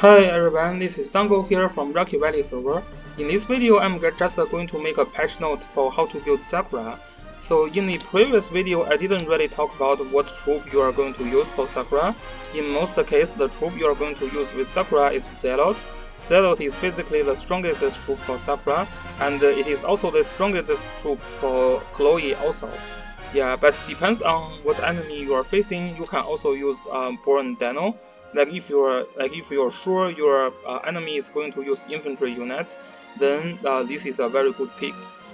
Hi everyone, this is Dango here from Rocky Valley server. In this video, I'm just going to make a patch note for how to build Sakura. So in the previous video, I didn't really talk about what troop you are going to use for Sakura. In most cases, the troop you are going to use with Sakura is Zealot. Zealot is basically the strongest troop for Sakura, and it is also the strongest troop for Chloe also. Yeah, but depends on what enemy you are facing. You can also use Born Dano. If you're sure your enemy is going to use infantry units, then this is a very good pick.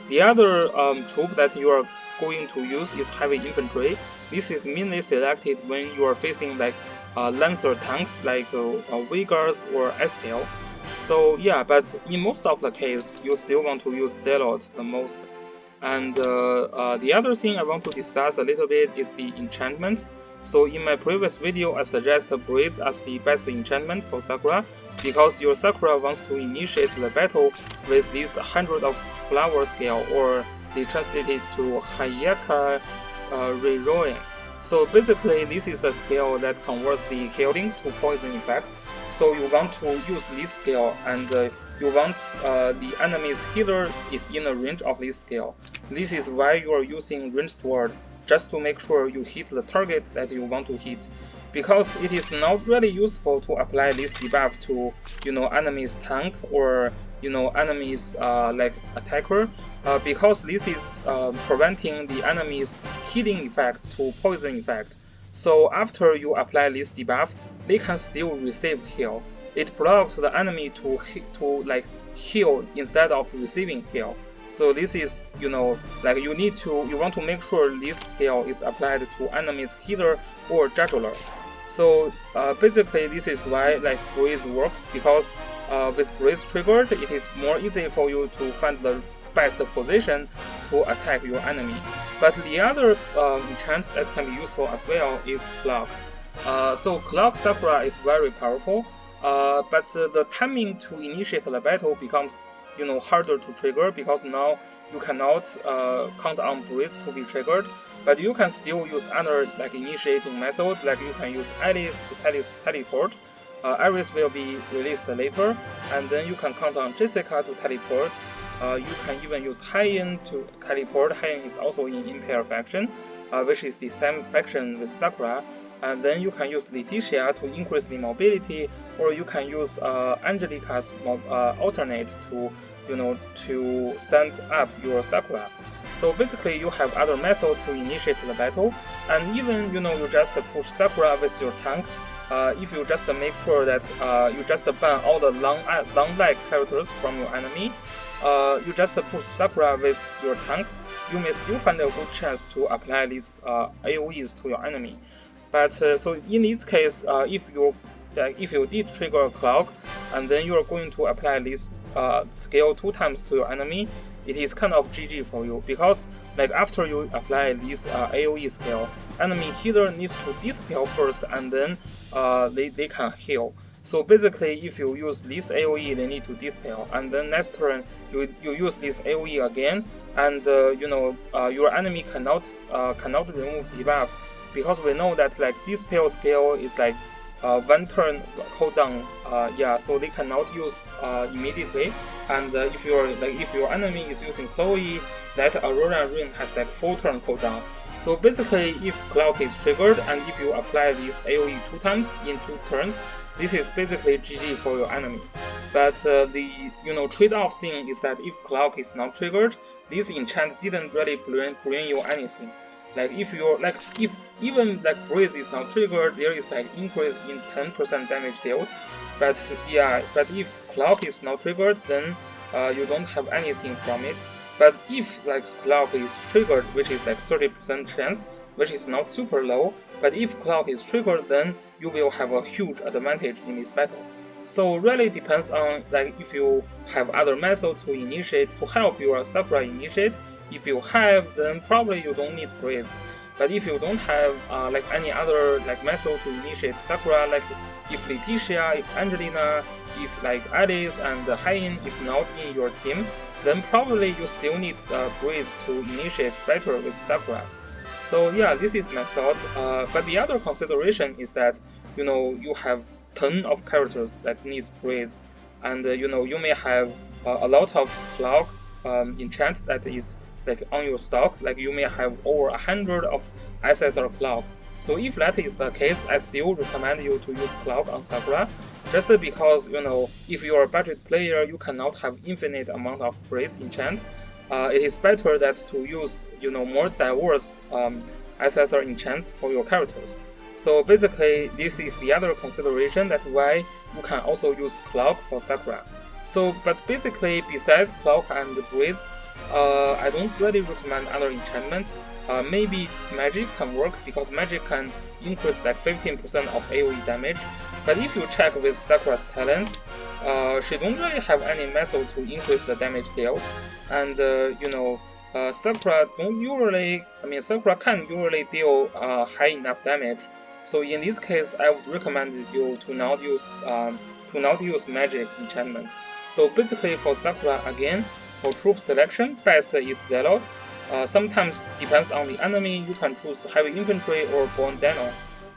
The other troop that you are going to use is heavy infantry. This is mainly selected when you are facing like Lancer tanks like Vigars or Estel. So yeah, but in most of the case, you still want to use Zealot the most. And the other thing I want to discuss a little bit is the enchantment. So in my previous video, I suggest Breeze as the best enchantment for Sakura, because your Sakura wants to initiate the battle with this 100 of flower scale, or they translate it to Hayaka Riroe. So basically, this is the scale that converts the healing to poison effects. So you want to use this scale, and you want the enemy's healer is in a range of this scale. This is why you are using ranged sword, just to make sure you hit the target that you want to hit, because it is not really useful to apply this debuff to enemy's tank or enemy's like attacker, because this is preventing the enemy's healing effect to poison effect. So after you apply this debuff, they can still receive heal. It blocks the enemy to heal instead of receiving heal. So this is, you want to make sure this skill is applied to enemy's healer or jugular. So basically, this is why Breeze works, because with Breeze triggered, it is more easy for you to find the best position to attack your enemy. But the other enchant that can be useful as well is Clock. So Clock Sakura is very powerful, but the timing to initiate the battle becomes harder to trigger, because now you cannot count on Breeze to be triggered, but you can still use other initiating methods, like you can use Alice to teleport. Iris will be released later, and then you can count on Jessica to teleport. You can even use Hyen to teleport. Hyen is also in Imperial faction, which is the same faction with Sakura. And then you can use Leticia to increase the mobility, or you can use Angelica's alternate to to stand up your Sakura. So basically, you have other methods to initiate the battle, and even you just push Sakura with your tank. If you just make sure that you just ban all the long leg characters from your enemy, you just push Sakura with your tank, you may still find a good chance to apply these AoEs to your enemy. But so in this case, if you did trigger a clock, and then you are going to apply this scale 2 times to your enemy, it is kind of GG for you, because after you apply this AoE scale, enemy healer needs to dispel first, and then they can heal. So basically, if you use this AoE, they need to dispel, and then next turn you use this AoE again, and your enemy cannot remove debuff, because we know that dispel scale is 1 turn cooldown. Yeah, so they cannot use immediately. And if your enemy is using Chloe, that Aurora Rain has 4 turn cooldown. So basically, if Clock is triggered and if you apply this AoE 2 times in 2 turns, this is basically GG for your enemy. But the trade-off thing is that if Clock is not triggered, this enchant didn't really bring you anything. If even Breeze is not triggered, there is increase in 10% damage dealt. But yeah, but if Clock is not triggered, then you don't have anything from it. But if Clock is triggered, which is 30% chance, which is not super low, but if Clock is triggered, then you will have a huge advantage in this battle. So really depends on if you have other methods to initiate to help your Sakura initiate. If you have, then probably you don't need Breeze. But if you don't have any other method to initiate Sakura, if Leticia, if Angelina, if Alice and Hyen is not in your team, then probably you still need Breeze to initiate better with Sakura. So yeah, this is my thought. But the other consideration is that you have ton of characters that needs praise, and you may have a lot of clock enchant that is like on your stock. Like you may have over 100 of SSR clock. So if that is the case, I still recommend you to use clock on Sakura, just because if you are a budget player, you cannot have infinite amount of praise enchant. It is better that to use more diverse SSR enchants for your characters. So basically, this is the other consideration that why you can also use clock for Sakura. So, but basically, besides clock and breeze, I don't really recommend other enchantments. Maybe magic can work because magic can increase like 15% of AoE damage. But if you check with Sakura's talent, she don't really have any method to increase the damage dealt, and Sakura Sakura can usually deal high enough damage. So in this case, I would recommend you to not use magic enchantment. So basically, for Sakura again, for troop selection, best is Zealot. Sometimes depends on the enemy, you can choose heavy infantry or Born Dino.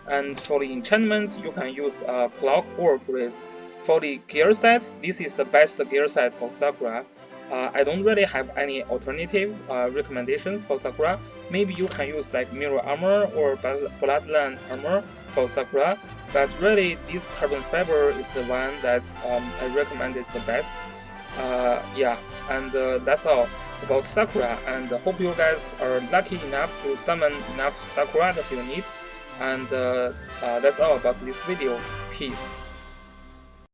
And for the enchantment, you can use clock or breeze. For the gear set, this is the best gear set for Sakura. I don't really have any alternative recommendations for Sakura. Maybe you can use like mirror armor or bloodline armor for Sakura, but really this carbon fiber is the one that I recommended the best. Yeah, and that's all about Sakura, and hope you guys are lucky enough to summon enough Sakura that you need. And that's all about this video. Peace.